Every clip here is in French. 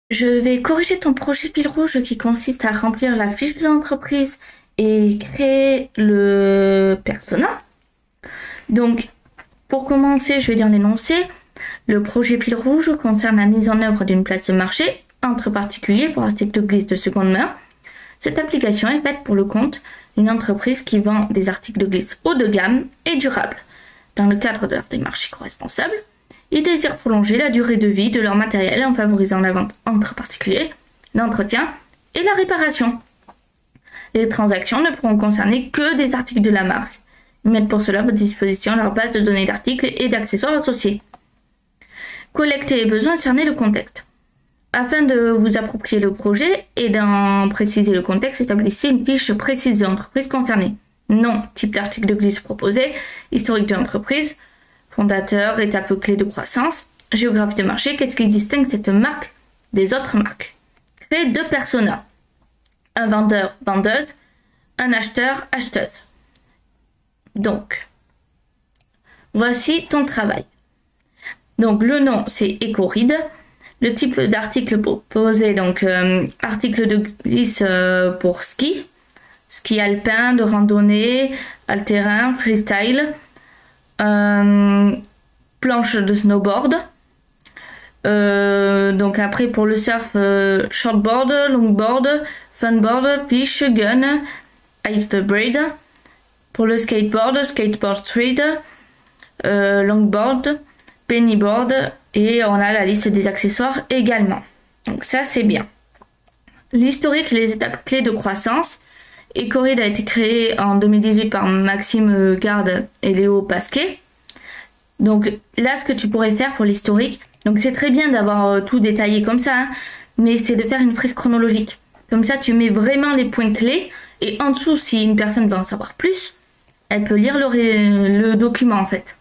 Je vais corriger ton projet fil rouge qui consiste à remplir la fiche de l'entreprise et créer le persona. Donc, pour commencer, je vais dire l'énoncé. Le projet fil rouge concerne la mise en œuvre d'une place de marché entre particuliers pour articles de glisse de seconde main. Cette application est faite pour le compte d'une entreprise qui vend des articles de glisse haut de gamme et durables. Dans le cadre de leur démarche éco-responsable, ils désirent prolonger la durée de vie de leur matériel en favorisant la vente entre particuliers, l'entretien et la réparation. Les transactions ne pourront concerner que des articles de la marque. Ils mettent pour cela à votre disposition leur base de données d'articles et d'accessoires associés. Collecter les besoins et cerner le contexte. Afin de vous approprier le projet et d'en préciser le contexte, établissez une fiche précise de l'entreprise concernée. Nom, type d'article de glisse proposé, historique de l'entreprise, fondateur, étape clé de croissance, géographie de marché, qu'est-ce qui distingue cette marque des autres marques. Créez deux personas. Un vendeur, vendeuse, un acheteur, acheteuse. Donc, voici ton travail. Donc, le nom, c'est Ecoride. Le type d'article proposé, donc article de glisse pour ski alpin, de randonnée, all-terrain, freestyle, planche de snowboard. Donc après pour le surf, shortboard, longboard, funboard, fish, gun, icebraid. Pour le skateboard, skateboard street, longboard, pennyboard, et on a la liste des accessoires également. Donc ça c'est bien. L'historique et les étapes clés de croissance. Ecoride a été créé en 2018 par Maxime Garde et Léo Pasquet. Donc là, ce que tu pourrais faire pour l'historique, donc c'est très bien d'avoir tout détaillé comme ça, hein, mais c'est de faire une frise chronologique. Comme ça, tu mets vraiment les points clés et en dessous, si une personne veut en savoir plus, elle peut lire le document en fait.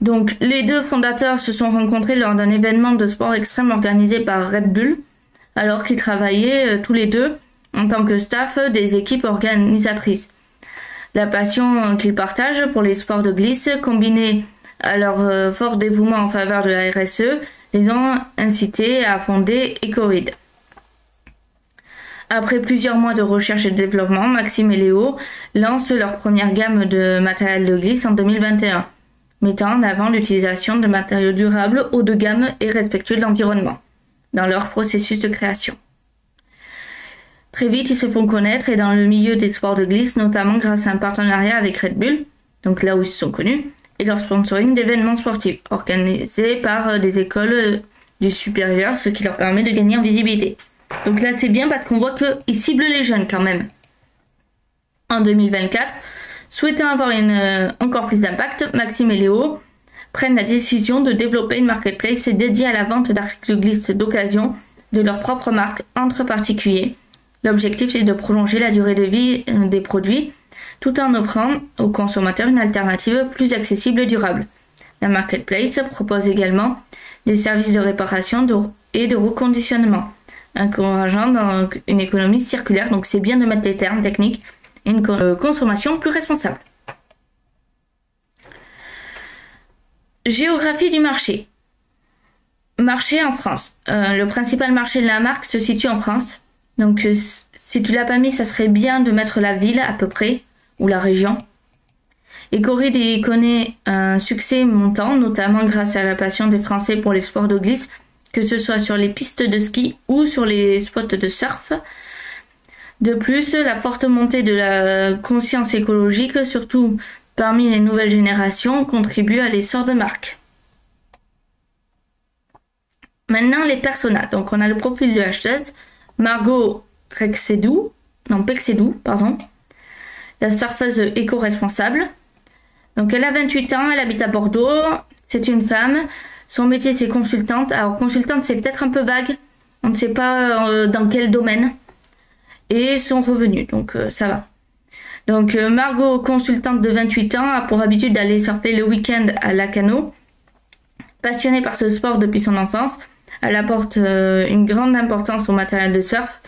Donc les deux fondateurs se sont rencontrés lors d'un événement de sport extrême organisé par Red Bull, alors qu'ils travaillaient tous les deux en tant que staff des équipes organisatrices. La passion qu'ils partagent pour les sports de glisse, combinée à leur fort dévouement en faveur de la RSE, les ont incités à fonder Ecoride. Après plusieurs mois de recherche et de développement, Maxime et Léo lancent leur première gamme de matériel de glisse en 2021, mettant en avant l'utilisation de matériaux durables haut de gamme et respectueux de l'environnement dans leur processus de création. Très vite, ils se font connaître et dans le milieu des sports de glisse, notamment grâce à un partenariat avec Red Bull, donc là où ils se sont connus, et leur sponsoring d'événements sportifs organisés par des écoles du supérieur, ce qui leur permet de gagner en visibilité. Donc là, c'est bien parce qu'on voit qu'ils ciblent les jeunes quand même. En 2024, souhaitant avoir encore plus d'impact, Maxime et Léo prennent la décision de développer une marketplace dédiée à la vente d'articles de glisse d'occasion de leur propre marque entre particuliers. L'objectif est de prolonger la durée de vie des produits tout en offrant aux consommateurs une alternative plus accessible et durable. La marketplace propose également des services de réparation et de reconditionnement, encourageant donc une économie circulaire. Donc c'est bien de mettre des termes techniques et une consommation plus responsable. Géographie du marché. Marché en France. Le principal marché de la marque se situe en France. Donc si tu l'as pas mis, ça serait bien de mettre la ville à peu près, ou la région. Ecoride connaît un succès montant, notamment grâce à la passion des Français pour les sports de glisse, que ce soit sur les pistes de ski ou sur les spots de surf. De plus, la forte montée de la conscience écologique, surtout parmi les nouvelles générations, contribue à l'essor de marque. Maintenant, les personas. Donc on a le profil de l'acheteuse. Margot Pexedou, la surfeuse éco-responsable. Donc elle a 28 ans, elle habite à Bordeaux, c'est une femme. Son métier c'est consultante. Alors consultante c'est peut-être un peu vague, on ne sait pas dans quel domaine. Et son revenu, donc ça va. Donc Margot, consultante de 28 ans, a pour habitude d'aller surfer le week-end à Lacano. Passionnée par ce sport depuis son enfance, elle apporte une grande importance au matériel de surf.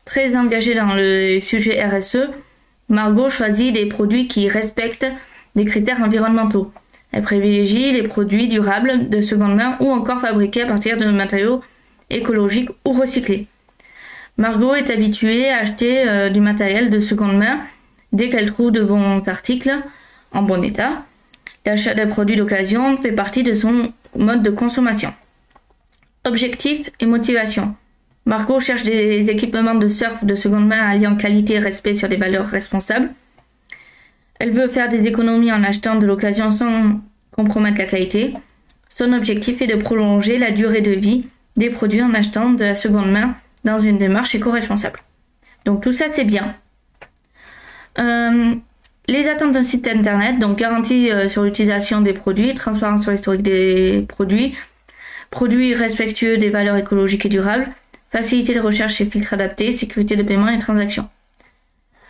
Très engagée dans le sujet RSE, Margot choisit des produits qui respectent des critères environnementaux. Elle privilégie les produits durables de seconde main ou encore fabriqués à partir de matériaux écologique ou recyclé. Margot est habituée à acheter du matériel de seconde main dès qu'elle trouve de bons articles en bon état. L'achat des produits d'occasion fait partie de son mode de consommation. Objectifs et motivation. Margot cherche des équipements de surf de seconde main alliant qualité et respect sur des valeurs responsables. Elle veut faire des économies en achetant de l'occasion sans compromettre la qualité. Son objectif est de prolonger la durée de vie des produits en achetant de la seconde main dans une démarche éco-responsable. Donc tout ça c'est bien. Les attentes d'un site internet, donc garantie sur l'utilisation des produits, transparence sur l'historique des produits, produits respectueux des valeurs écologiques et durables, facilité de recherche et filtres adaptés, sécurité de paiement et transactions.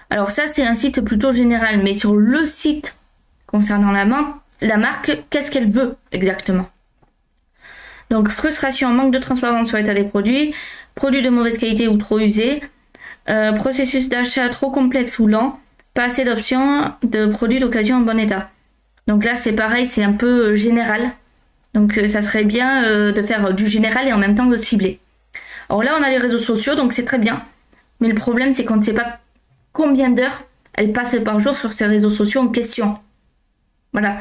Alors ça c'est un site plutôt général, mais sur le site concernant la marque, qu'est-ce qu'elle veut exactement? Donc frustration, manque de transparence sur l'état des produits de mauvaise qualité ou trop usés, processus d'achat trop complexe ou lent, pas assez d'options de produits d'occasion en bon état. Donc là c'est pareil, c'est un peu général. Donc ça serait bien de faire du général et en même temps de cibler. Alors là on a les réseaux sociaux, donc c'est très bien. Mais le problème c'est qu'on ne sait pas combien d'heures elle passe par jour sur ces réseaux sociaux en question. Voilà.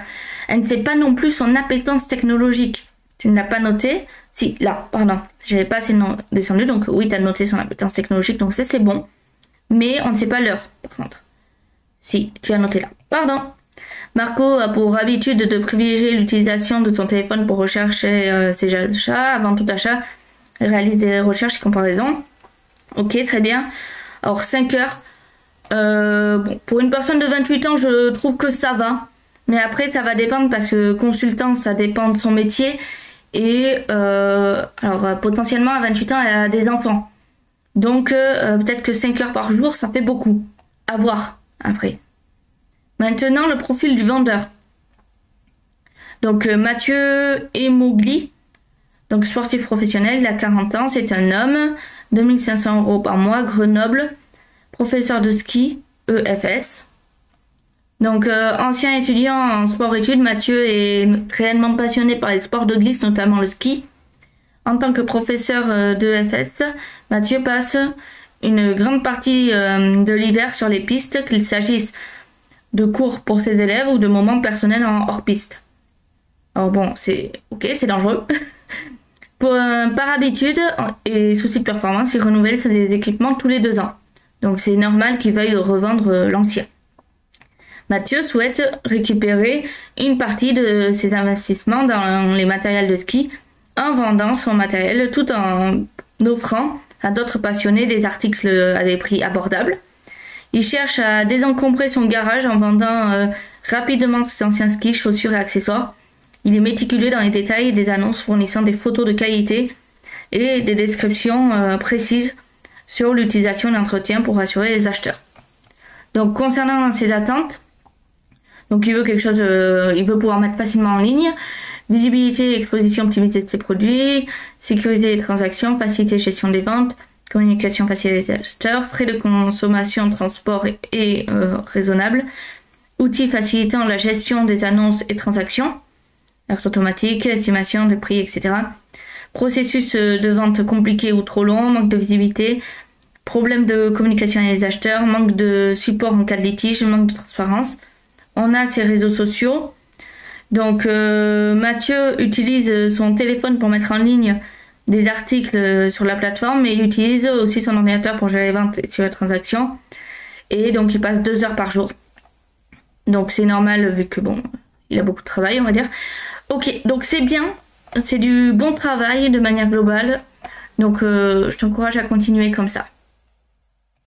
Elle ne sait pas non plus son appétence technologique. Tu ne l'as pas noté? Si, là, pardon. J'avais pas assez descendu, donc oui, tu as noté son appétence technologique, donc ça c'est bon. Mais on ne sait pas l'heure, par contre. Si, tu as noté là. Pardon. Marco a pour habitude de privilégier l'utilisation de son téléphone pour rechercher ses achats. Avant tout achat, elle réalise des recherches et comparaisons. Ok, très bien. Alors, 5 heures. Bon, pour une personne de 28 ans, je trouve que ça va. Mais après, ça va dépendre parce que consultant, ça dépend de son métier. Et alors, potentiellement, à 28 ans, elle a des enfants. Donc, peut-être que 5 heures par jour, ça fait beaucoup. À voir après. Maintenant, le profil du vendeur. Donc, Mathieu Emogli, donc sportif professionnel, il a 40 ans, c'est un homme, 2500 € par mois, Grenoble, professeur de ski, EFS. Donc, ancien étudiant en sport-études, Mathieu est réellement passionné par les sports de glisse, notamment le ski. En tant que professeur d'EFS, Mathieu passe une grande partie de l'hiver sur les pistes, qu'il s'agisse de cours pour ses élèves ou de moments personnels en hors-piste. Alors bon, c'est ok, c'est dangereux. Par habitude et souci de performance, il renouvelle ses équipements tous les 2 ans. Donc c'est normal qu'il veuille revendre l'ancien. Mathieu souhaite récupérer une partie de ses investissements dans les matériels de ski en vendant son matériel tout en offrant à d'autres passionnés des articles à des prix abordables. Il cherche à désencombrer son garage en vendant rapidement ses anciens skis, chaussures et accessoires. Il est méticuleux dans les détails et des annonces fournissant des photos de qualité et des descriptions précises sur l'utilisation et l'entretien pour rassurer les acheteurs. Donc concernant ses attentes, donc il veut quelque chose, il veut pouvoir mettre facilement en ligne, visibilité et exposition optimisée de ses produits, sécuriser les transactions, faciliter la gestion des ventes, communication facile avec les acheteurs, frais de consommation, transport et raisonnable, outils facilitant la gestion des annonces et transactions, alerte automatique, estimation des prix, etc. Processus de vente compliqué ou trop long, manque de visibilité, problème de communication avec les acheteurs, manque de support en cas de litige, manque de transparence. On a ses réseaux sociaux. Donc Mathieu utilise son téléphone pour mettre en ligne des articles sur la plateforme, mais il utilise aussi son ordinateur pour gérer les ventes et sur les transactions. Et donc il passe 2 heures par jour. Donc c'est normal vu que bon, il a beaucoup de travail, on va dire. Ok, donc c'est bien, c'est du bon travail de manière globale. Donc je t'encourage à continuer comme ça.